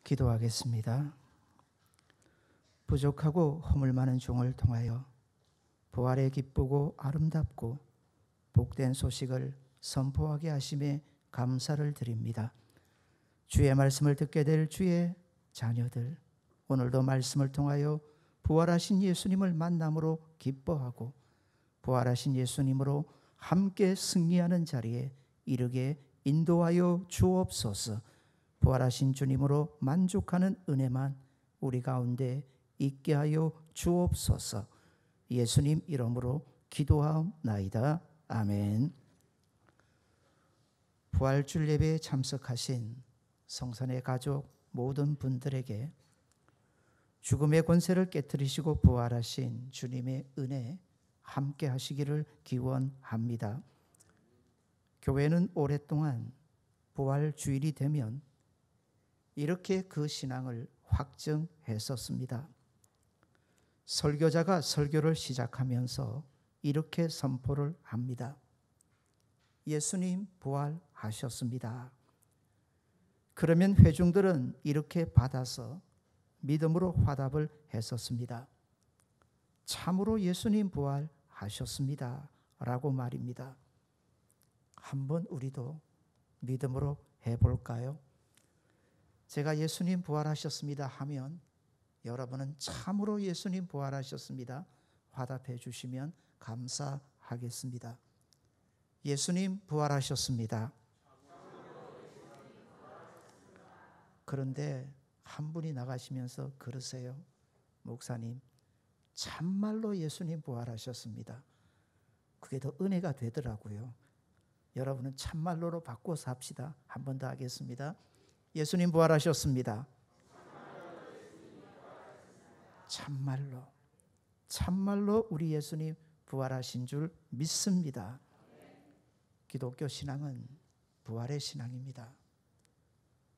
기도하겠습니다. 부족하고 허물 많은 종을 통하여 부활의 기쁘고 아름답고 복된 소식을 선포하게 하심에 감사를 드립니다. 주의 말씀을 듣게 될 주의 자녀들, 오늘도 말씀을 통하여 부활하신 예수님을 만남으로 기뻐하고 부활하신 예수님으로 함께 승리하는 자리에 이르게 인도하여 주옵소서. 부활하신 주님으로 만족하는 은혜만 우리 가운데 있게 하여 주옵소서. 예수님 이름으로 기도하옵나이다. 아멘. 부활주일 예배에 참석하신 성산의 가족 모든 분들에게 죽음의 권세를 깨뜨리시고 부활하신 주님의 은혜 함께 하시기를 기원합니다. 교회는 오랫동안 부활주일이 되면 이렇게 그 신앙을 확증했었습니다. 설교자가 설교를 시작하면서 이렇게 선포를 합니다. 예수님 부활하셨습니다. 그러면 회중들은 이렇게 받아서 믿음으로 화답을 했었습니다. 참으로 예수님 부활하셨습니다 라고 말입니다. 한번 우리도 믿음으로 해볼까요? 제가 예수님 부활하셨습니다 하면 여러분은 참으로 예수님 부활하셨습니다 화답해 주시면 감사하겠습니다. 예수님 부활하셨습니다. 그런데 한 분이 나가시면서 그러세요. 목사님, 참말로 예수님 부활하셨습니다. 그게 더 은혜가 되더라고요. 여러분은 참말로로 바꿔서 합시다. 한 번 더 하겠습니다. 예수님 부활하셨습니다. 참말로, 참말로 우리 예수님 부활하신 줄 믿습니다. 기독교 신앙은 부활의 신앙입니다.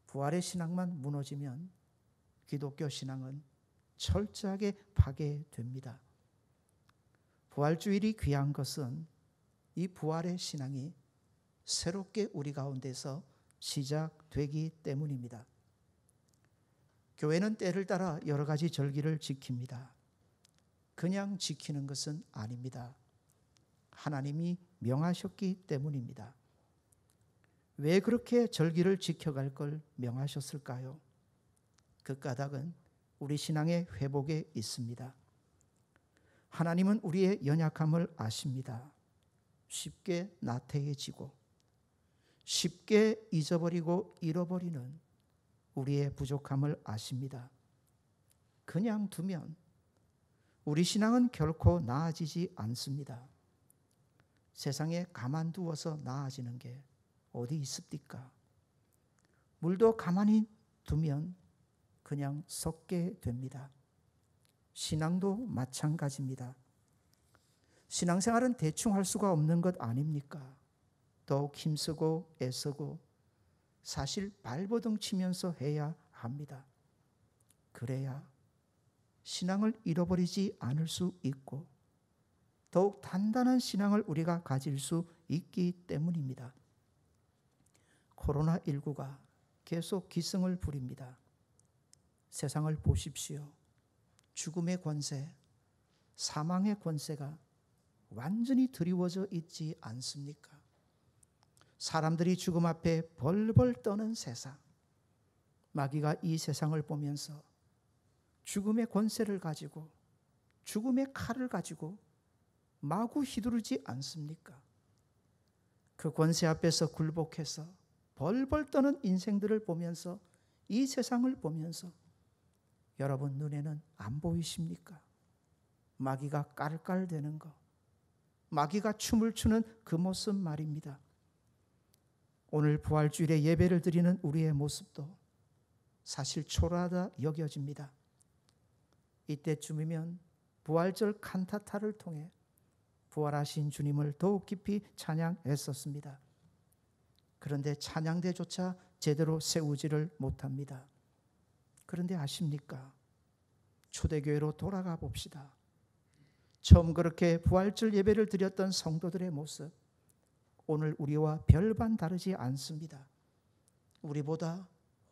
부활의 신앙만 무너지면 기독교 신앙은 철저하게 파괴됩니다. 부활주일이 귀한 것은 이 부활의 신앙이 새롭게 우리 가운데서 시작되기 때문입니다. 교회는 때를 따라 여러 가지 절기를 지킵니다. 그냥 지키는 것은 아닙니다. 하나님이 명하셨기 때문입니다. 왜 그렇게 절기를 지켜갈 걸 명하셨을까요? 그 까닭은 우리 신앙의 회복에 있습니다. 하나님은 우리의 연약함을 아십니다. 쉽게 나태해지고 쉽게 잊어버리고 잃어버리는 우리의 부족함을 아십니다. 그냥 두면 우리 신앙은 결코 나아지지 않습니다. 세상에 가만두어서 나아지는 게 어디 있습니까? 물도 가만히 두면 그냥 썩게 됩니다. 신앙도 마찬가지입니다. 신앙생활은 대충 할 수가 없는 것 아닙니까? 더욱 힘쓰고 애쓰고 사실 발버둥 치면서 해야 합니다. 그래야 신앙을 잃어버리지 않을 수 있고 더욱 단단한 신앙을 우리가 가질 수 있기 때문입니다. 코로나19가 계속 기승을 부립니다. 세상을 보십시오. 죽음의 권세, 사망의 권세가 완전히 드리워져 있지 않습니까? 사람들이 죽음 앞에 벌벌 떠는 세상. 마귀가 이 세상을 보면서 죽음의 권세를 가지고 죽음의 칼을 가지고 마구 휘두르지 않습니까? 그 권세 앞에서 굴복해서 벌벌 떠는 인생들을 보면서 이 세상을 보면서 여러분 눈에는 안 보이십니까? 마귀가 깔깔대는 거, 마귀가 춤을 추는 그 모습 말입니다. 오늘 부활주일에 예배를 드리는 우리의 모습도 사실 초라하다 여겨집니다. 이때쯤이면 부활절 칸타타를 통해 부활하신 주님을 더욱 깊이 찬양했었습니다. 그런데 찬양대조차 제대로 세우지를 못합니다. 그런데 아십니까? 초대교회로 돌아가 봅시다. 처음 그렇게 부활절 예배를 드렸던 성도들의 모습, 오늘 우리와 별반 다르지 않습니다. 우리보다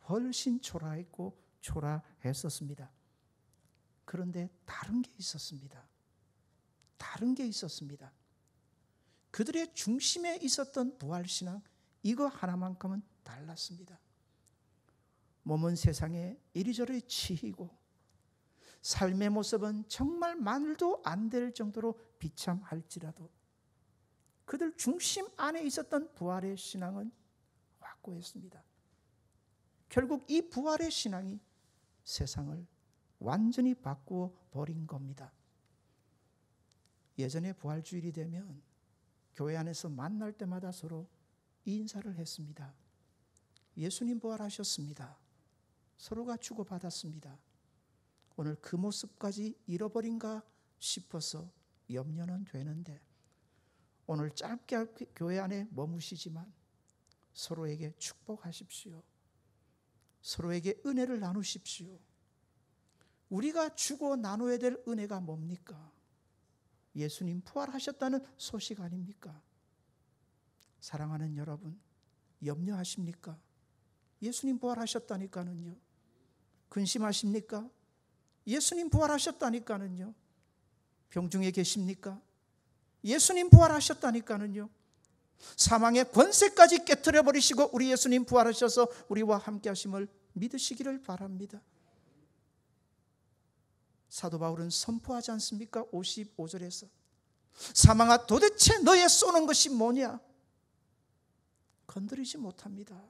훨씬 초라했고 초라했었습니다. 그런데 다른 게 있었습니다. 다른 게 있었습니다. 그들의 중심에 있었던 부활신앙, 이거 하나만큼은 달랐습니다. 몸은 세상에 이리저리 치이고 삶의 모습은 정말 말도 안 될 정도로 비참할지라도 그들 중심 안에 있었던 부활의 신앙은 확고했습니다. 결국 이 부활의 신앙이 세상을 완전히 바꾸어 버린 겁니다. 예전에 부활주일이 되면 교회 안에서 만날 때마다 서로 인사를 했습니다. 예수님 부활하셨습니다. 서로가 주고받았습니다. 오늘 그 모습까지 잃어버린가 싶어서 염려는 되는데, 오늘 짧게 교회 안에 머무시지만 서로에게 축복하십시오. 서로에게 은혜를 나누십시오. 우리가 주고 나눠야 될 은혜가 뭡니까? 예수님 부활하셨다는 소식 아닙니까? 사랑하는 여러분, 염려하십니까? 예수님 부활하셨다니까는요. 근심하십니까? 예수님 부활하셨다니까는요. 병중에 계십니까? 예수님 부활하셨다니까는요. 사망의 권세까지 깨트려 버리시고 우리 예수님 부활하셔서 우리와 함께 하심을 믿으시기를 바랍니다. 사도 바울은 선포하지 않습니까? 55절에서 사망아 도대체 너의 쏘는 것이 뭐냐? 건드리지 못합니다.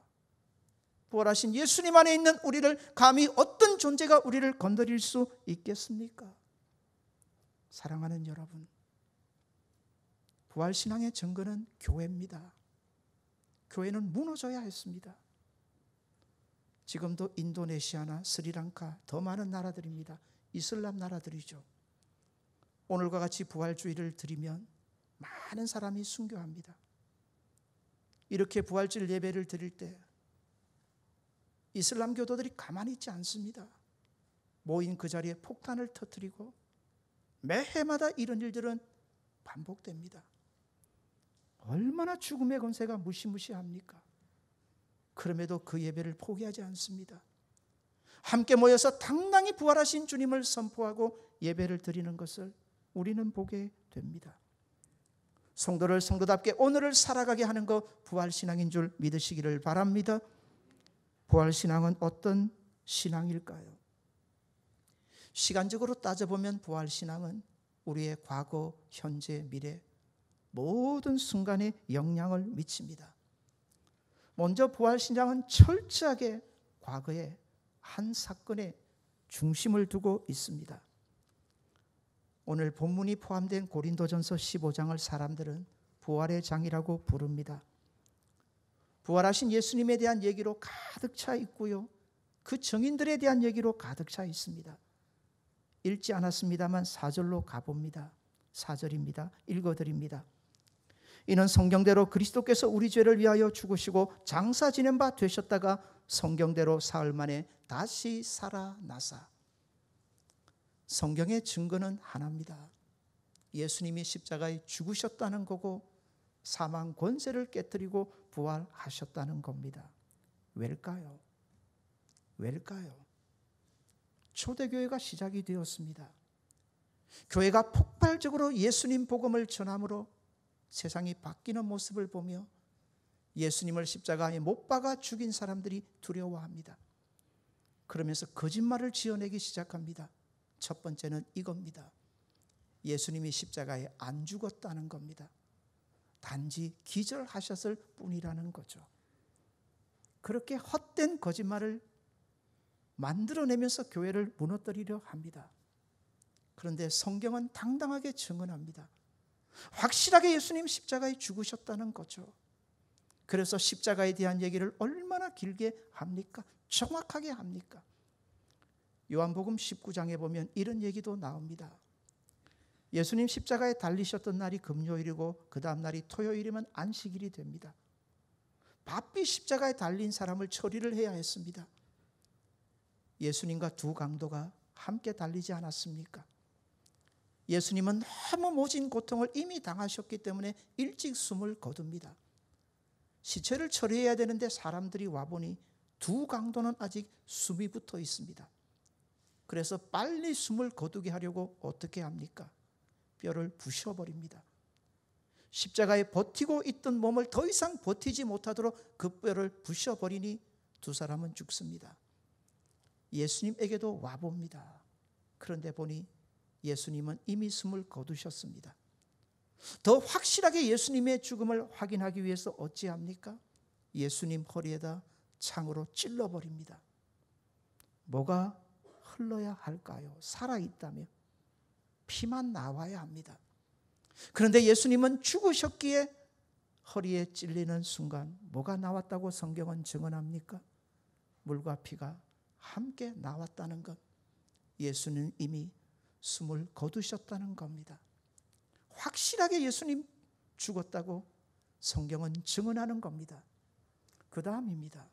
부활하신 예수님 안에 있는 우리를 감히 어떤 존재가 우리를 건드릴 수 있겠습니까? 사랑하는 여러분, 부활신앙의 증거는 교회입니다. 교회는 무너져야 했습니다. 지금도 인도네시아나 스리랑카, 더 많은 나라들입니다. 이슬람 나라들이죠. 오늘과 같이 부활주일을 드리면 많은 사람이 순교합니다. 이렇게 부활주일 예배를 드릴 때 이슬람 교도들이 가만히 있지 않습니다. 모인 그 자리에 폭탄을 터뜨리고 매해마다 이런 일들은 반복됩니다. 얼마나 죽음의 권세가 무시무시합니까? 그럼에도 그 예배를 포기하지 않습니다. 함께 모여서 당당히 부활하신 주님을 선포하고 예배를 드리는 것을 우리는 보게 됩니다. 성도를 성도답게 오늘을 살아가게 하는 것, 부활신앙인 줄 믿으시기를 바랍니다. 부활신앙은 어떤 신앙일까요? 시간적으로 따져보면 부활신앙은 우리의 과거, 현재, 미래 모든 순간에 영향을 미칩니다. 먼저 부활신앙은 철저하게 과거의 한 사건에 중심을 두고 있습니다. 오늘 본문이 포함된 고린도전서 15장을 사람들은 부활의 장이라고 부릅니다. 부활하신 예수님에 대한 얘기로 가득 차 있고요, 그 증인들에 대한 얘기로 가득 차 있습니다. 읽지 않았습니다만 4절로 가봅니다. 4절입니다. 읽어드립니다. 이는 성경대로 그리스도께서 우리 죄를 위하여 죽으시고 장사 지낸 바 되셨다가 성경대로 사흘 만에 다시 살아나사. 성경의 증거는 하나입니다. 예수님이 십자가에 죽으셨다는 거고 사망 권세를 깨뜨리고 부활하셨다는 겁니다. 왜일까요? 왜일까요? 초대교회가 시작이 되었습니다. 교회가 폭발적으로 예수님 복음을 전함으로 세상이 바뀌는 모습을 보며 예수님을 십자가에 못 박아 죽인 사람들이 두려워합니다. 그러면서 거짓말을 지어내기 시작합니다. 첫 번째는 이겁니다. 예수님이 십자가에 안 죽었다는 겁니다. 단지 기절하셨을 뿐이라는 거죠. 그렇게 헛된 거짓말을 만들어내면서 교회를 무너뜨리려 합니다. 그런데 성경은 당당하게 증언합니다. 확실하게 예수님 십자가에 죽으셨다는 거죠. 그래서 십자가에 대한 얘기를 얼마나 길게 합니까? 정확하게 합니까? 요한복음 19장에 보면 이런 얘기도 나옵니다. 예수님 십자가에 달리셨던 날이 금요일이고 그 다음 날이 토요일이면 안식일이 됩니다. 바삐 십자가에 달린 사람을 처리를 해야 했습니다. 예수님과 두 강도가 함께 달리지 않았습니까? 예수님은 너무 모진 고통을 이미 당하셨기 때문에 일찍 숨을 거둡니다. 시체를 처리해야 되는데 사람들이 와보니 두 강도는 아직 숨이 붙어 있습니다. 그래서 빨리 숨을 거두게 하려고 어떻게 합니까? 뼈를 부셔버립니다. 십자가에 버티고 있던 몸을 더 이상 버티지 못하도록 그 뼈를 부셔버리니 두 사람은 죽습니다. 예수님에게도 와봅니다. 그런데 보니 예수님은 이미 숨을 거두셨습니다. 더 확실하게 예수님의 죽음을 확인하기 위해서 어찌합니까? 예수님 허리에다 창으로 찔러버립니다. 뭐가 흘러야 할까요? 살아있다며 피만 나와야 합니다. 그런데 예수님은 죽으셨기에 허리에 찔리는 순간 뭐가 나왔다고 성경은 증언합니까? 물과 피가 함께 나왔다는 것. 예수는 이미 숨을 거두셨다는 겁니다. 확실하게 예수님 죽었다고 성경은 증언하는 겁니다. 그 다음입니다.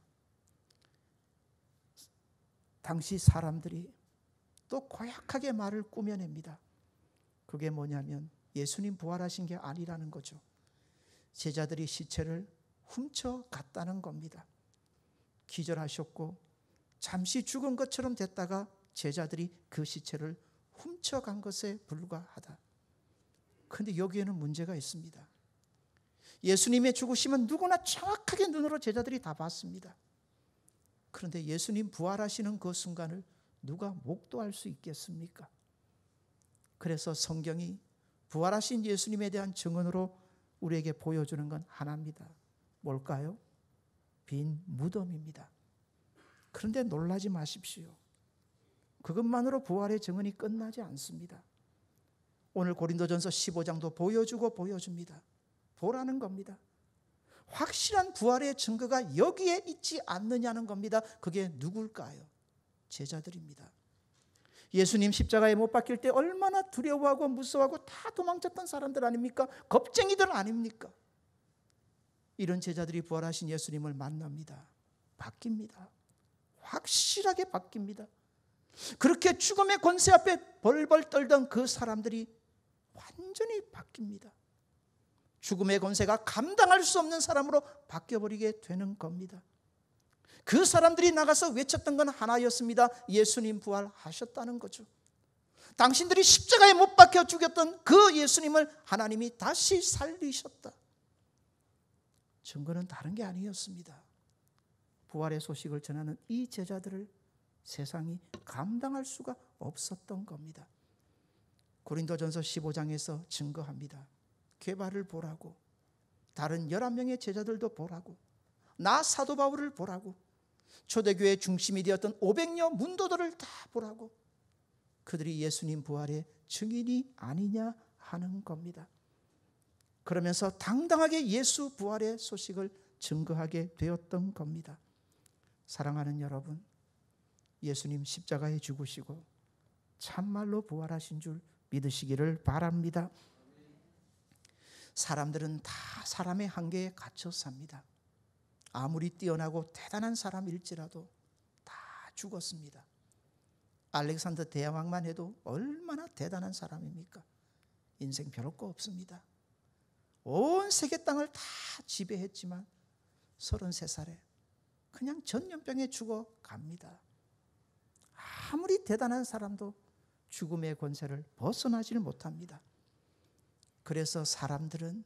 당시 사람들이 또 고약하게 말을 꾸며냅니다. 그게 뭐냐면 예수님 부활하신 게 아니라는 거죠. 제자들이 시체를 훔쳐갔다는 겁니다. 기절하셨고 잠시 죽은 것처럼 됐다가 제자들이 그 시체를 훔쳐간 것에 불과하다. 그런데 여기에는 문제가 있습니다. 예수님의 죽으심은 누구나 정확하게 눈으로 제자들이 다 봤습니다. 그런데 예수님 부활하시는 그 순간을 누가 목도할 수 있겠습니까? 그래서 성경이 부활하신 예수님에 대한 증언으로 우리에게 보여주는 건 하나입니다. 뭘까요? 빈 무덤입니다. 그런데 놀라지 마십시오. 그것만으로 부활의 증언이 끝나지 않습니다. 오늘 고린도전서 15장도 보여주고 보여줍니다. 보라는 겁니다. 확실한 부활의 증거가 여기에 있지 않느냐는 겁니다. 그게 누굴까요? 제자들입니다. 예수님 십자가에 못 박힐 때 얼마나 두려워하고 무서워하고 다 도망쳤던 사람들 아닙니까? 겁쟁이들 아닙니까? 이런 제자들이 부활하신 예수님을 만납니다. 바뀝니다. 확실하게 바뀝니다. 그렇게 죽음의 권세 앞에 벌벌 떨던 그 사람들이 완전히 바뀝니다. 죽음의 권세가 감당할 수 없는 사람으로 바뀌어버리게 되는 겁니다. 그 사람들이 나가서 외쳤던 건 하나였습니다. 예수님 부활하셨다는 거죠. 당신들이 십자가에 못 박혀 죽였던 그 예수님을 하나님이 다시 살리셨다. 증거는 다른 게 아니었습니다. 부활의 소식을 전하는 이 제자들을 세상이 감당할 수가 없었던 겁니다. 고린도전서 15장에서 증거합니다. 게바를 보라고, 다른 11명의 제자들도 보라고, 나 사도 바울을 보라고, 초대교회의 중심이 되었던 500여 문도들을 다 보라고, 그들이 예수님 부활의 증인이 아니냐 하는 겁니다. 그러면서 당당하게 예수 부활의 소식을 증거하게 되었던 겁니다. 사랑하는 여러분, 예수님 십자가에 죽으시고 참말로 부활하신 줄 믿으시기를 바랍니다. 사람들은 다 사람의 한계에 갇혀 삽니다. 아무리 뛰어나고 대단한 사람일지라도 다 죽었습니다. 알렉산더 대왕만 해도 얼마나 대단한 사람입니까? 인생 별거 없습니다. 온 세계 땅을 다 지배했지만 33살에 그냥 전염병에 죽어갑니다. 아무리 대단한 사람도 죽음의 권세를 벗어나질 못합니다. 그래서 사람들은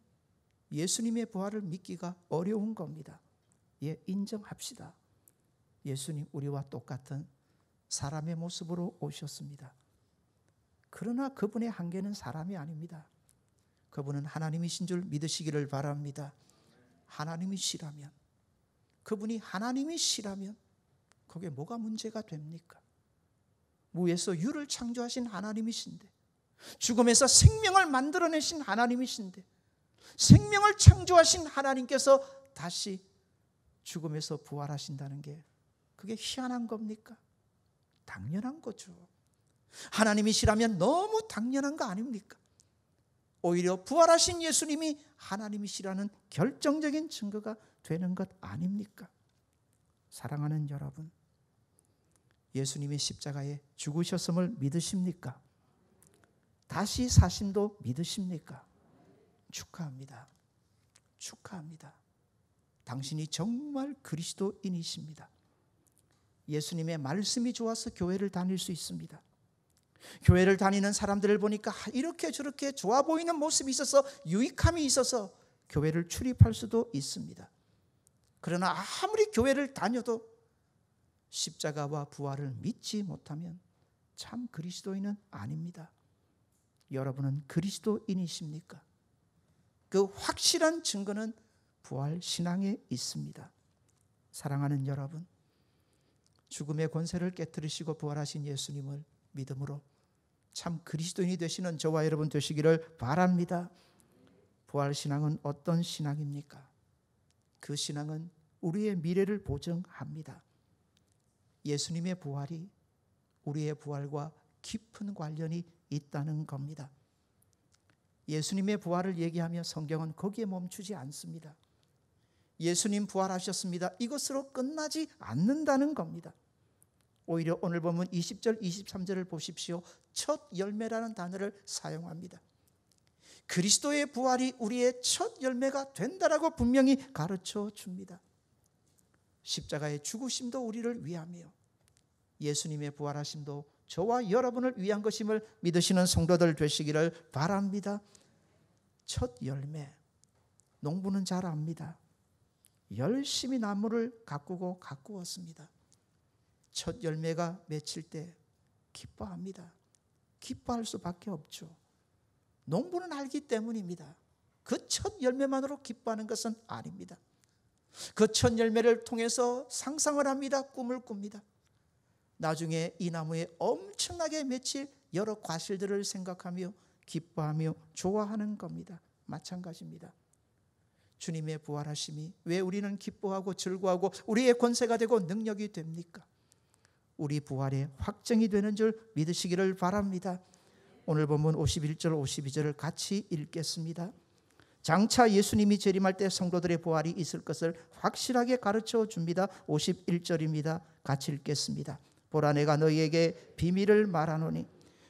예수님의 부활을 믿기가 어려운 겁니다. 예, 인정합시다. 예수님 우리와 똑같은 사람의 모습으로 오셨습니다. 그러나 그분의 한계는 사람이 아닙니다. 그분은 하나님이신 줄 믿으시기를 바랍니다. 하나님이시라면, 그분이 하나님이시라면 그게 뭐가 문제가 됩니까? 무에서 유를 창조하신 하나님이신데, 죽음에서 생명을 만들어내신 하나님이신데, 생명을 창조하신 하나님께서 다시 죽음에서 부활하신다는 게 그게 희한한 겁니까? 당연한 거죠. 하나님이시라면 너무 당연한 거 아닙니까? 오히려 부활하신 예수님이 하나님이시라는 결정적인 증거가 되는 것 아닙니까? 사랑하는 여러분, 예수님이 십자가에 죽으셨음을 믿으십니까? 다시 사심도 믿으십니까? 축하합니다. 축하합니다. 당신이 정말 그리스도인이십니다. 예수님의 말씀이 좋아서 교회를 다닐 수 있습니다. 교회를 다니는 사람들을 보니까 이렇게 저렇게 좋아 보이는 모습이 있어서 유익함이 있어서 교회를 출입할 수도 있습니다. 그러나 아무리 교회를 다녀도 십자가와 부활을 믿지 못하면 참 그리스도인은 아닙니다. 여러분은 그리스도인이십니까? 그 확실한 증거는 부활 신앙에 있습니다. 사랑하는 여러분, 죽음의 권세를 깨뜨리시고 부활하신 예수님을 믿음으로 참 그리스도인이 되시는 저와 여러분 되시기를 바랍니다. 부활 신앙은 어떤 신앙입니까? 그 신앙은 우리의 미래를 보증합니다. 예수님의 부활이 우리의 부활과 깊은 관련이 있다는 겁니다. 예수님의 부활을 얘기하며 성경은 거기에 멈추지 않습니다. 예수님 부활하셨습니다. 이것으로 끝나지 않는다는 겁니다. 오히려 오늘 보면 20절, 23절을 보십시오. 첫 열매라는 단어를 사용합니다. 그리스도의 부활이 우리의 첫 열매가 된다라고 분명히 가르쳐 줍니다. 십자가의 죽으심도 우리를 위함이요, 예수님의 부활하심도 저와 여러분을 위한 것임을 믿으시는 성도들 되시기를 바랍니다. 첫 열매, 농부는 잘 압니다. 열심히 나무를 가꾸었습니다. 첫 열매가 맺힐 때 기뻐합니다. 기뻐할 수밖에 없죠. 농부는 알기 때문입니다. 그 첫 열매만으로 기뻐하는 것은 아닙니다. 그 첫 열매를 통해서 상상을 합니다. 꿈을 꿉니다. 나중에 이 나무에 엄청나게 맺힐 여러 과실들을 생각하며 기뻐하며 좋아하는 겁니다. 마찬가지입니다. 주님의 부활하심이 왜 우리는 기뻐하고 즐거워하고 우리의 권세가 되고 능력이 됩니까? 우리 부활의 확정이 되는 줄 믿으시기를 바랍니다. 오늘 본문 51절 52절을 같이 읽겠습니다. 장차 예수님이 재림할 때 성도들의 부활이 있을 것을 확실하게 가르쳐 줍니다. 51절입니다. 같이 읽겠습니다. 보라, 내가 너희에게 비밀을 말하노니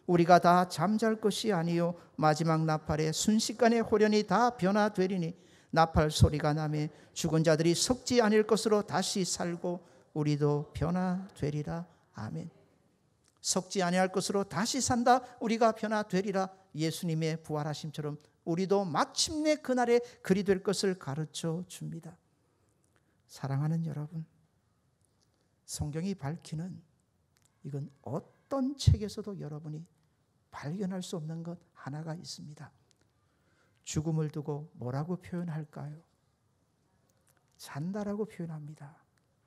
우리가 다 잠잘 것이 아니요 마지막 나팔에 순식간에 호련히 다 변화되리니 나팔 소리가 나매 죽은 자들이 썩지 않을 것으로 다시 살고 우리도 변화되리라. 아멘. 썩지 아니할 것으로 다시 산다. 우리가 변화되리라. 예수님의 부활하심처럼 우리도 마침내 그날에 그리 될 것을 가르쳐 줍니다. 사랑하는 여러분, 성경이 밝히는 이건 어떤 책에서도 여러분이 발견할 수 없는 것 하나가 있습니다. 죽음을 두고 뭐라고 표현할까요? 잔다라고 표현합니다.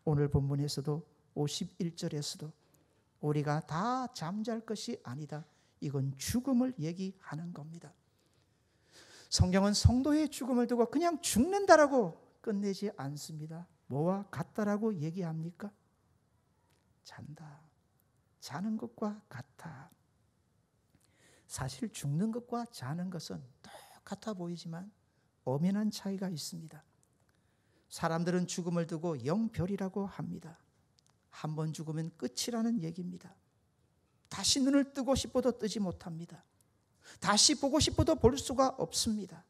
오늘 본문에서도 51절에서도 우리가 다 잠잘 것이 아니다. 이건 죽음을 얘기하는 겁니다. 성경은 성도의 죽음을 두고 그냥 죽는다라고 끝내지 않습니다. 뭐와 같다라고 얘기합니까? 잔다. 자는 것과 같아. 사실 죽는 것과 자는 것은 똑같아 보이지만 엄연한 차이가 있습니다. 사람들은 죽음을 두고 영별이라고 합니다. 한 번 죽으면 끝이라는 얘기입니다. 다시 눈을 뜨고 싶어도 뜨지 못합니다. 다시 보고 싶어도 볼 수가 없습니다.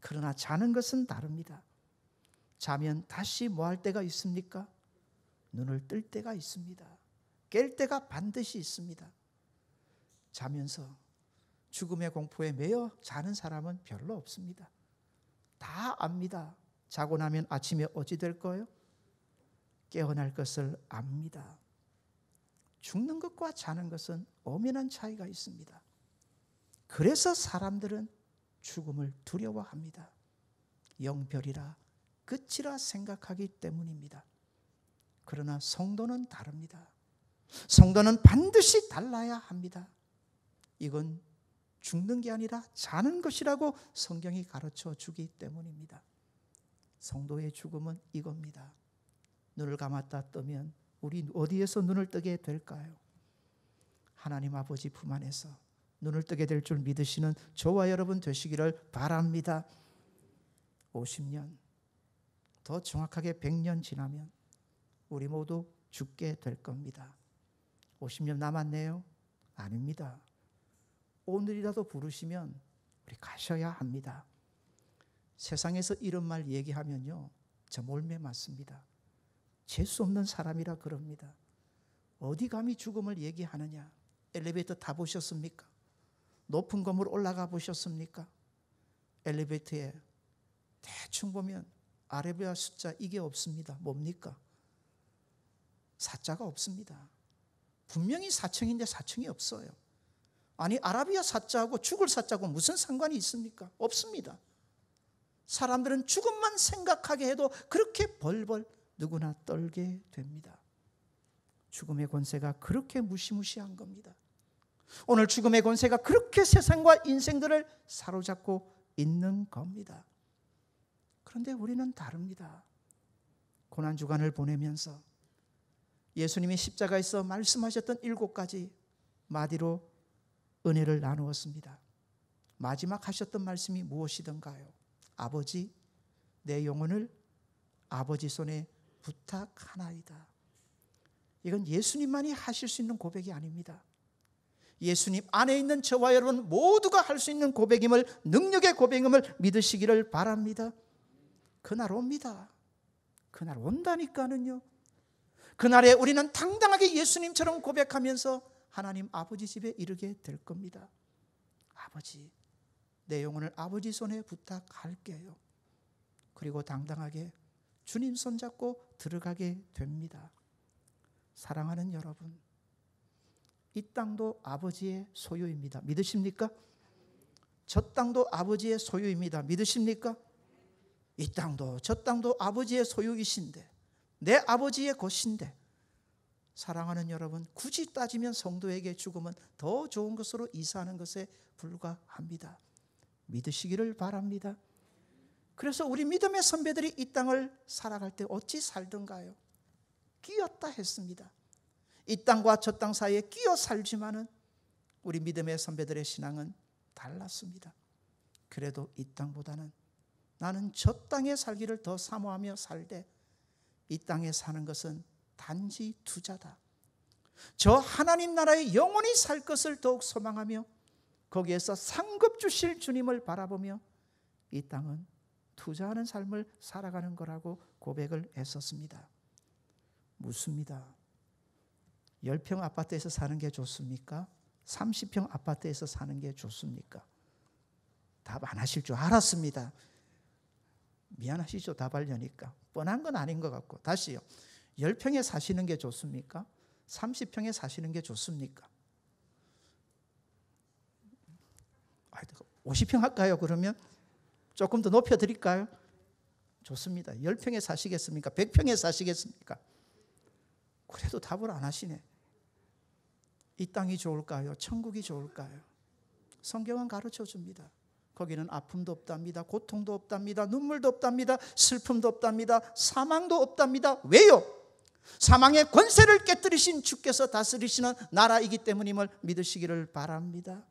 그러나 자는 것은 다릅니다. 자면 다시 뭐 할 때가 있습니까? 눈을 뜰 때가 있습니다. 깰 때가 반드시 있습니다. 자면서 죽음의 공포에 매여 자는 사람은 별로 없습니다. 다 압니다. 자고 나면 아침에 어찌 될 거예요? 깨어날 것을 압니다. 죽는 것과 자는 것은 엄연한 차이가 있습니다. 그래서 사람들은 죽음을 두려워합니다. 영별이라 끝이라 생각하기 때문입니다. 그러나 성도는 다릅니다. 성도는 반드시 달라야 합니다. 이건 죽는 게 아니라 자는 것이라고 성경이 가르쳐 주기 때문입니다. 성도의 죽음은 이겁니다. 눈을 감았다 뜨면 우리 어디에서 눈을 뜨게 될까요? 하나님 아버지 품 안에서 눈을 뜨게 될 줄 믿으시는 저와 여러분 되시기를 바랍니다. 50년, 더 정확하게 100년 지나면 우리 모두 죽게 될 겁니다. 50년 남았네요? 아닙니다. 오늘이라도 부르시면 우리 가셔야 합니다. 세상에서 이런 말 얘기하면요, 저 몰매 맞습니다. 재수 없는 사람이라 그럽니다. 어디 감히 죽음을 얘기하느냐? 엘리베이터 타보셨습니까? 높은 건물 올라가 보셨습니까? 엘리베이터에 대충 보면 아라비아 숫자 이게 없습니다. 뭡니까? 4자가 없습니다. 분명히 4층인데 4층이 없어요. 아니, 아라비아 4자하고 죽을 4자하고 무슨 상관이 있습니까? 없습니다. 사람들은 죽음만 생각하게 해도 그렇게 벌벌 누구나 떨게 됩니다. 죽음의 권세가 그렇게 무시무시한 겁니다. 오늘 죽음의 권세가 그렇게 세상과 인생들을 사로잡고 있는 겁니다. 그런데 우리는 다릅니다. 고난주간을 보내면서 예수님이 십자가에서 말씀하셨던 7가지 마디로 은혜를 나누었습니다. 마지막 하셨던 말씀이 무엇이던가요? 아버지, 내 영혼을 아버지 손에 부탁하나이다. 이건 예수님만이 하실 수 있는 고백이 아닙니다. 예수님 안에 있는 저와 여러분 모두가 할 수 있는 고백임을, 능력의 고백임을 믿으시기를 바랍니다. 그날 옵니다. 그날 온다니까는요. 그날에 우리는 당당하게 예수님처럼 고백하면서 하나님 아버지 집에 이르게 될 겁니다. 아버지, 내 영혼을 아버지 손에 부탁할게요. 그리고 당당하게 주님 손잡고 들어가게 됩니다. 사랑하는 여러분, 이 땅도 아버지의 소유입니다. 믿으십니까? 저 땅도 아버지의 소유입니다. 믿으십니까? 이 땅도 저 땅도 아버지의 소유이신데, 내 아버지의 것인데, 사랑하는 여러분, 굳이 따지면 성도에게 죽음은 더 좋은 것으로 이사하는 것에 불과합니다. 믿으시기를 바랍니다. 그래서 우리 믿음의 선배들이 이 땅을 살아갈 때 어찌 살던가요? 끼었다 했습니다. 이 땅과 저 땅 사이에 끼어 살지만은 우리 믿음의 선배들의 신앙은 달랐습니다. 그래도 이 땅보다는 나는 저 땅에 살기를 더 사모하며 살되 이 땅에 사는 것은 단지 투자다. 저 하나님 나라에 영원히 살 것을 더욱 소망하며 거기에서 상급 주실 주님을 바라보며 이 땅은 투자하는 삶을 살아가는 거라고 고백을 했었습니다. 묻습니다. 10평 아파트에서 사는 게 좋습니까? 30평 아파트에서 사는 게 좋습니까? 답 안 하실 줄 알았습니다. 미안하시죠? 답하려니까. 뻔한 건 아닌 것 같고. 다시요. 10평에 사시는 게 좋습니까? 30평에 사시는 게 좋습니까? 50평 할까요? 그러면 조금 더 높여드릴까요? 좋습니다. 10평에 사시겠습니까? 100평에 사시겠습니까? 그래도 답을 안 하시네. 이 땅이 좋을까요? 천국이 좋을까요? 성경은 가르쳐 줍니다. 거기는 아픔도 없답니다. 고통도 없답니다. 눈물도 없답니다. 슬픔도 없답니다. 사망도 없답니다. 왜요? 사망의 권세를 깨뜨리신 주께서 다스리시는 나라이기 때문임을 믿으시기를 바랍니다.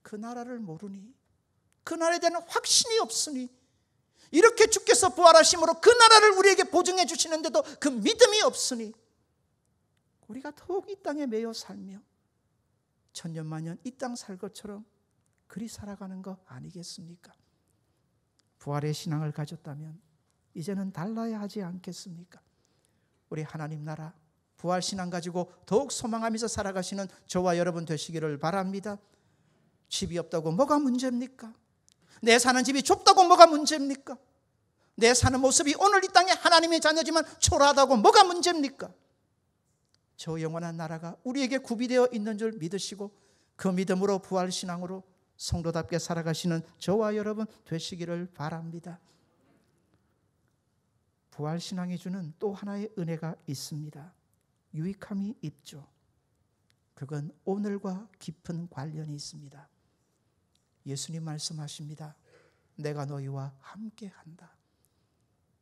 그 나라를 모르니, 그 나라에 대한 확신이 없으니, 이렇게 주께서 부활하심으로 그 나라를 우리에게 보증해 주시는데도 그 믿음이 없으니 우리가 더욱 이 땅에 매여 살며 천년만년 이 땅 살 것처럼 그리 살아가는 거 아니겠습니까? 부활의 신앙을 가졌다면 이제는 달라야 하지 않겠습니까? 우리 하나님 나라 부활 신앙 가지고 더욱 소망하면서 살아가시는 저와 여러분 되시기를 바랍니다. 집이 없다고 뭐가 문제입니까? 내 사는 집이 좁다고 뭐가 문제입니까? 내 사는 모습이 오늘 이 땅에 하나님의 자녀지만 초라하다고 뭐가 문제입니까? 저 영원한 나라가 우리에게 구비되어 있는 줄 믿으시고 그 믿음으로 부활 신앙으로 성도답게 살아가시는 저와 여러분 되시기를 바랍니다. 부활 신앙이 주는 또 하나의 은혜가 있습니다. 유익함이 있죠. 그건 오늘과 깊은 관련이 있습니다. 예수님 말씀하십니다. 내가 너희와 함께한다.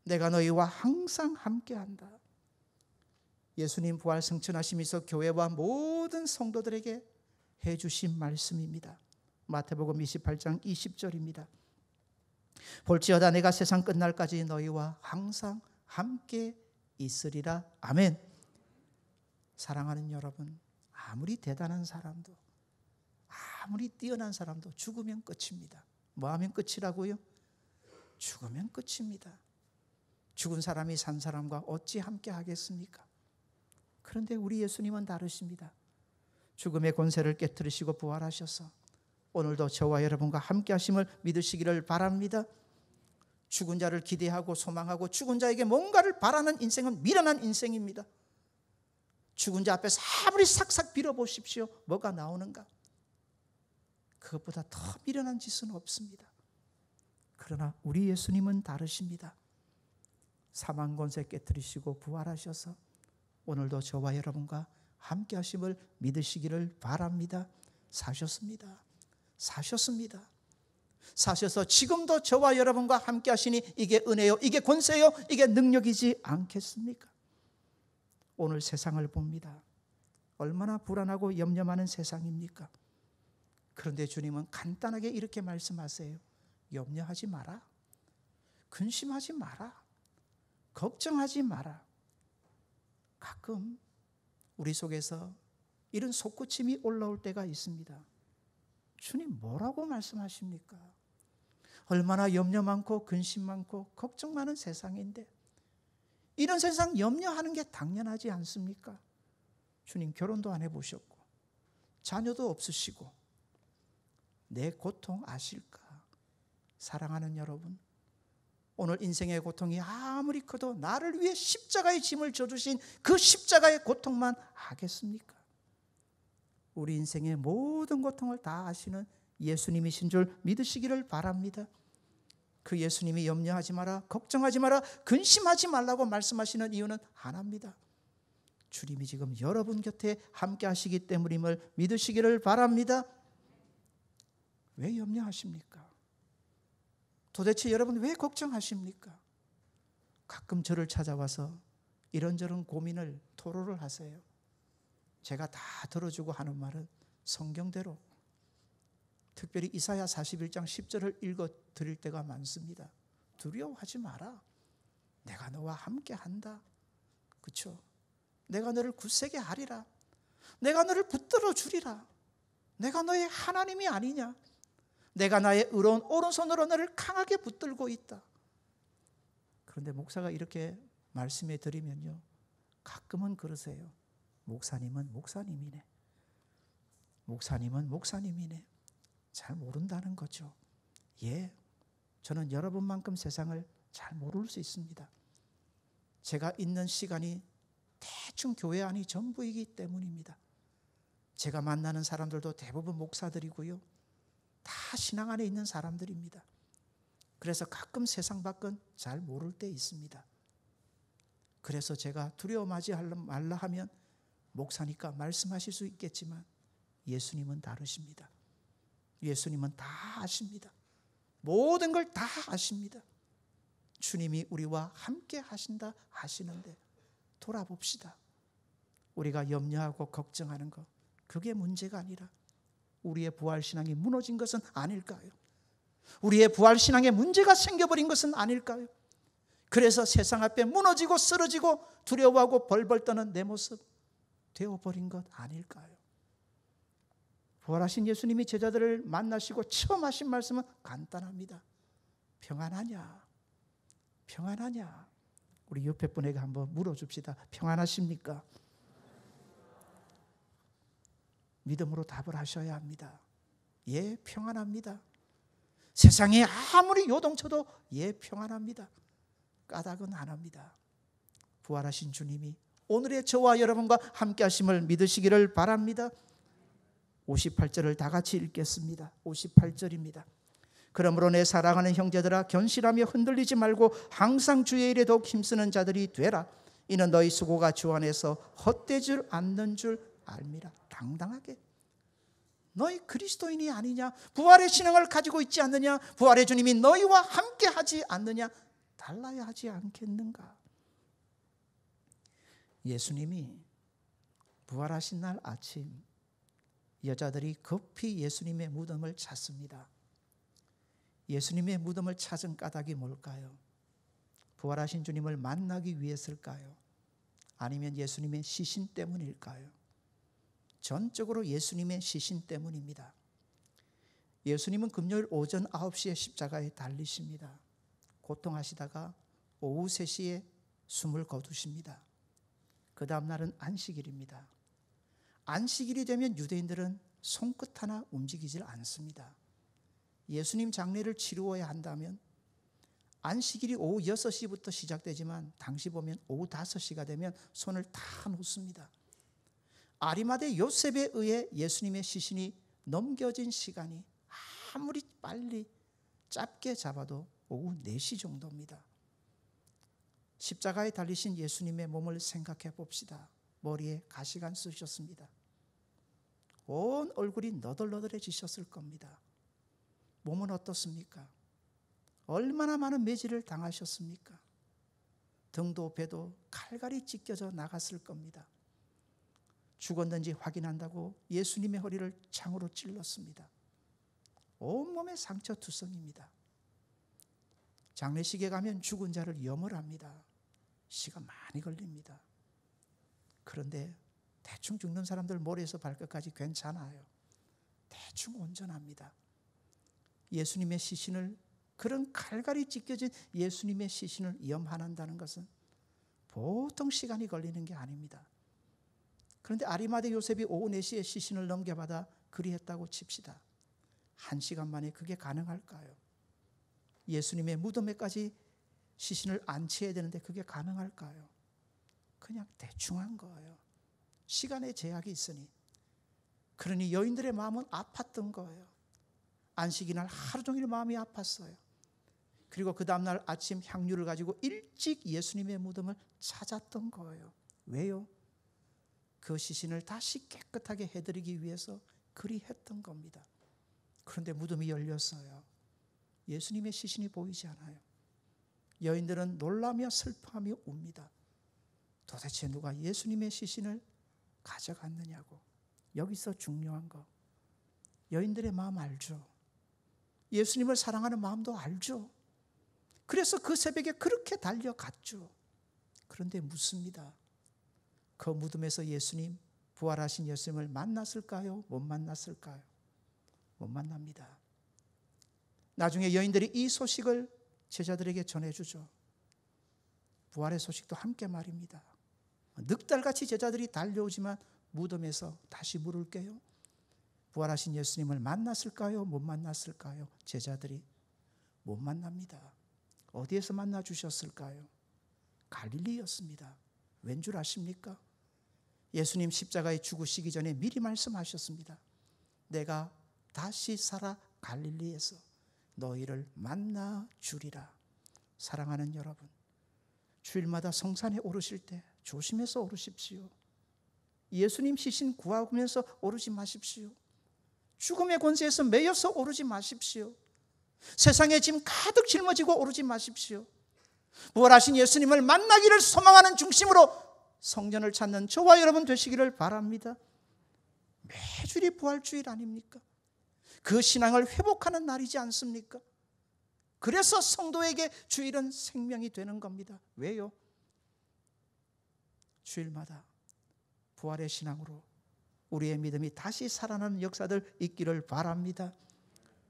내가 너희와 항상 함께한다. 예수님 부활 승천하시면서 교회와 모든 성도들에게 해주신 말씀입니다. 마태복음 28장 20절입니다. 볼지어다 내가 세상 끝날까지 너희와 항상 함께 있으리라. 아멘. 사랑하는 여러분, 아무리 대단한 사람도, 아무리 뛰어난 사람도 죽으면 끝입니다. 뭐 하면 끝이라고요? 죽으면 끝입니다. 죽은 사람이 산 사람과 어찌 함께 하겠습니까? 그런데 우리 예수님은 다르십니다. 죽음의 권세를 깨뜨리시고 부활하셔서 오늘도 저와 여러분과 함께 하심을 믿으시기를 바랍니다. 죽은 자를 기대하고 소망하고 죽은 자에게 뭔가를 바라는 인생은 미련한 인생입니다. 죽은 자 앞에서 아무리 삭삭 빌어보십시오. 뭐가 나오는가? 그것보다 더 미련한 짓은 없습니다. 그러나 우리 예수님은 다르십니다. 사망 권세 깨뜨리시고 부활하셔서 오늘도 저와 여러분과 함께 하심을 믿으시기를 바랍니다. 사셨습니다. 사셔서 지금도 저와 여러분과 함께 하시니 이게 은혜요, 이게 권세요, 이게 능력이지 않겠습니까? 오늘 세상을 봅니다. 얼마나 불안하고 염려 많은 세상입니까? 그런데 주님은 간단하게 이렇게 말씀하세요. 염려하지 마라. 근심하지 마라. 걱정하지 마라. 가끔 우리 속에서 이런 속구침이 올라올 때가 있습니다. 주님 뭐라고 말씀하십니까? 얼마나 염려 많고 근심 많고 걱정 많은 세상인데 이런 세상 염려하는 게 당연하지 않습니까? 주님 결혼도 안 해보셨고 자녀도 없으시고 내 고통 아실까? 사랑하는 여러분, 오늘 인생의 고통이 아무리 커도 나를 위해 십자가의 짐을 져주신 그 십자가의 고통만 하겠습니까? 우리 인생의 모든 고통을 다 아시는 예수님이신 줄 믿으시기를 바랍니다. 그 예수님이 염려하지 마라, 걱정하지 마라, 근심하지 말라고 말씀하시는 이유는 하나입니다. 주님이 지금 여러분 곁에 함께 하시기 때문임을 믿으시기를 바랍니다. 왜 염려하십니까? 도대체 여러분 왜 걱정하십니까? 가끔 저를 찾아와서 이런저런 고민을 토로를 하세요. 제가 다 들어주고 하는 말은 성경대로, 특별히 이사야 41장 10절을 읽어 드릴 때가 많습니다. 두려워하지 마라. 내가 너와 함께 한다. 그렇죠? 내가 너를 굳세게 하리라. 내가 너를 붙들어 주리라. 내가 너의 하나님이 아니냐. 내가 나의 의로운 오른손으로 너를 강하게 붙들고 있다. 그런데 목사가 이렇게 말씀해 드리면요, 가끔은 그러세요. 목사님은 목사님이네. 목사님은 목사님이네. 잘 모른다는 거죠. 예, 저는 여러분만큼 세상을 잘 모를 수 있습니다. 제가 있는 시간이 대충 교회 안이 전부이기 때문입니다. 제가 만나는 사람들도 대부분 목사들이고요. 다 신앙 안에 있는 사람들입니다. 그래서 가끔 세상 밖은 잘 모를 때 있습니다. 그래서 제가 두려워하지 말라 하면 목사니까 말씀하실 수 있겠지만 예수님은 다르십니다. 예수님은 다 아십니다. 모든 걸 다 아십니다. 주님이 우리와 함께 하신다 하시는데 돌아봅시다. 우리가 염려하고 걱정하는 것, 그게 문제가 아니라 우리의 부활신앙이 무너진 것은 아닐까요? 우리의 부활신앙에 문제가 생겨버린 것은 아닐까요? 그래서 세상 앞에 무너지고 쓰러지고 두려워하고 벌벌 떠는 내 모습 되어버린 것 아닐까요? 부활하신 예수님이 제자들을 만나시고 처음 하신 말씀은 간단합니다. 평안하냐? 평안하냐? 우리 옆에 분에게 한번 물어줍시다. 평안하십니까? 믿음으로 답을 하셔야 합니다. 예, 평안합니다. 세상에 아무리 요동쳐도 예, 평안합니다. 까닭은 하나입니다. 부활하신 주님이 오늘의 저와 여러분과 함께 하심을 믿으시기를 바랍니다. 58절을 다 같이 읽겠습니다. 58절입니다. 그러므로 내 사랑하는 형제들아, 견실하며 흔들리지 말고 항상 주의 일에 더욱 힘쓰는 자들이 되라. 이는 너희 수고가 주 안에서 헛되지 않는 줄 알미라. 당당하게, 너희 그리스도인이 아니냐? 부활의 신앙을 가지고 있지 않느냐? 부활의 주님이 너희와 함께 하지 않느냐? 달라야 하지 않겠는가? 예수님이 부활하신 날 아침, 여자들이 급히 예수님의 무덤을 찾습니다. 예수님의 무덤을 찾은 까닭이 뭘까요? 부활하신 주님을 만나기 위해서일까요? 아니면 예수님의 시신 때문일까요? 전적으로 예수님의 시신 때문입니다. 예수님은 금요일 오전 9시에 십자가에 달리십니다. 고통하시다가 오후 3시에 숨을 거두십니다. 그 다음 날은 안식일입니다. 안식일이 되면 유대인들은 손끝 하나 움직이질 않습니다. 예수님 장례를 치루어야 한다면 안식일이 오후 6시부터 시작되지만 당시 보면 오후 5시가 되면 손을 다 놓습니다. 아리마대 요셉에 의해 예수님의 시신이 넘겨진 시간이 아무리 빨리 짧게 잡아도 오후 4시 정도입니다. 십자가에 달리신 예수님의 몸을 생각해 봅시다. 머리에 가시관 쓰셨습니다. 온 얼굴이 너덜너덜해지셨을 겁니다. 몸은 어떻습니까? 얼마나 많은 매질을 당하셨습니까? 등도 배도 칼갈이 찢겨져 나갔을 겁니다. 죽었는지 확인한다고 예수님의 허리를 창으로 찔렀습니다. 온몸에 상처투성입니다. 장례식에 가면 죽은 자를 염을 합니다. 시간 많이 걸립니다. 그런데 대충 죽는 사람들 머리에서 발끝까지 괜찮아요. 대충 온전합니다. 예수님의 시신을, 그런 칼갈이 찢겨진 예수님의 시신을 염한다는 것은 보통 시간이 걸리는 게 아닙니다. 그런데 아리마대 요셉이 오후 4시에 시신을 넘겨받아 그리했다고 칩시다. 1시간 만에 그게 가능할까요? 예수님의 무덤에까지 시신을 안치해야 되는데 그게 가능할까요? 그냥 대충 한 거예요. 시간의 제약이 있으니. 그러니 여인들의 마음은 아팠던 거예요. 안식이날 하루 종일 마음이 아팠어요. 그리고 그 다음날 아침 향유를 가지고 일찍 예수님의 무덤을 찾았던 거예요. 왜요? 그 시신을 다시 깨끗하게 해드리기 위해서 그리했던 겁니다. 그런데 무덤이 열렸어요. 예수님의 시신이 보이지 않아요. 여인들은 놀라며 슬퍼하며 웁니다. 도대체 누가 예수님의 시신을 가져갔느냐고. 여기서 중요한 거, 여인들의 마음 알죠? 예수님을 사랑하는 마음도 알죠? 그래서 그 새벽에 그렇게 달려갔죠. 그런데 묻습니다. 그 무덤에서 예수님, 부활하신 예수님을 만났을까요? 못 만났을까요? 못 만납니다. 나중에 여인들이 이 소식을 제자들에게 전해주죠. 부활의 소식도 함께 말입니다. 늑달같이 제자들이 달려오지만 무덤에서 다시 물을게요. 부활하신 예수님을 만났을까요? 못 만났을까요? 제자들이 못 만납니다. 어디에서 만나 주셨을까요? 갈릴리였습니다. 왠 줄 아십니까? 예수님 십자가에 죽으시기 전에 미리 말씀하셨습니다. 내가 다시 살아 갈릴리에서 너희를 만나 주리라. 사랑하는 여러분, 주일마다 성산에 오르실 때 조심해서 오르십시오. 예수님 시신 구하면서 오르지 마십시오. 죽음의 권세에서 매여서 오르지 마십시오. 세상에 짐 가득 짊어지고 오르지 마십시오. 부활하신 예수님을 만나기를 소망하는 중심으로 성전을 찾는 저와 여러분 되시기를 바랍니다. 매주일이 부활주일 아닙니까? 그 신앙을 회복하는 날이지 않습니까? 그래서 성도에게 주일은 생명이 되는 겁니다. 왜요? 주일마다 부활의 신앙으로 우리의 믿음이 다시 살아나는 역사들 있기를 바랍니다.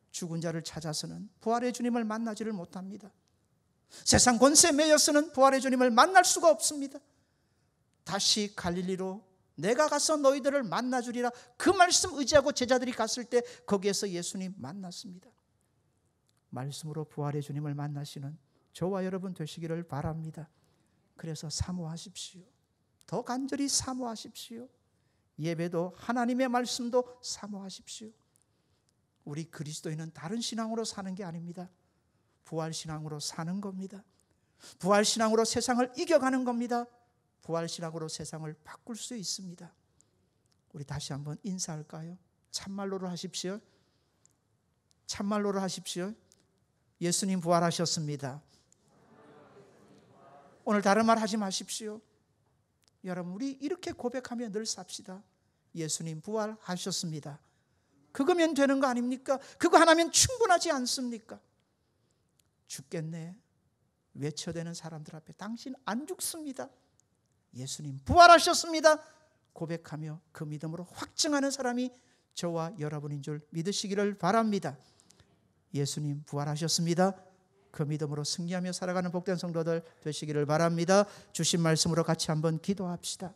죽은 자를 찾아서는 부활의 주님을 만나지를 못합니다. 세상 권세에 매여서는 부활의 주님을 만날 수가 없습니다. 다시 갈릴리로 내가 가서 너희들을 만나주리라, 그 말씀 의지하고 제자들이 갔을 때 거기에서 예수님 만났습니다. 말씀으로 부활의 주님을 만나시는 저와 여러분 되시기를 바랍니다. 그래서 사모하십시오. 더 간절히 사모하십시오. 예배도 하나님의 말씀도 사모하십시오. 우리 그리스도인은 다른 신앙으로 사는 게 아닙니다. 부활신앙으로 사는 겁니다. 부활신앙으로 세상을 이겨가는 겁니다. 부활신앙으로 세상을 바꿀 수 있습니다. 우리 다시 한번 인사할까요? 참말로를 하십시오. 참말로를 하십시오. 예수님 부활하셨습니다. 오늘 다른 말 하지 마십시오. 여러분, 우리 이렇게 고백하며 늘 삽시다. 예수님 부활하셨습니다. 그거면 되는 거 아닙니까? 그거 하나면 충분하지 않습니까? 죽겠네 외쳐대는 사람들 앞에 당신 안 죽습니다. 예수님 부활하셨습니다. 고백하며 그 믿음으로 확증하는 사람이 저와 여러분인 줄 믿으시기를 바랍니다. 예수님 부활하셨습니다. 그 믿음으로 승리하며 살아가는 복된 성도들 되시기를 바랍니다. 주신 말씀으로 같이 한번 기도합시다.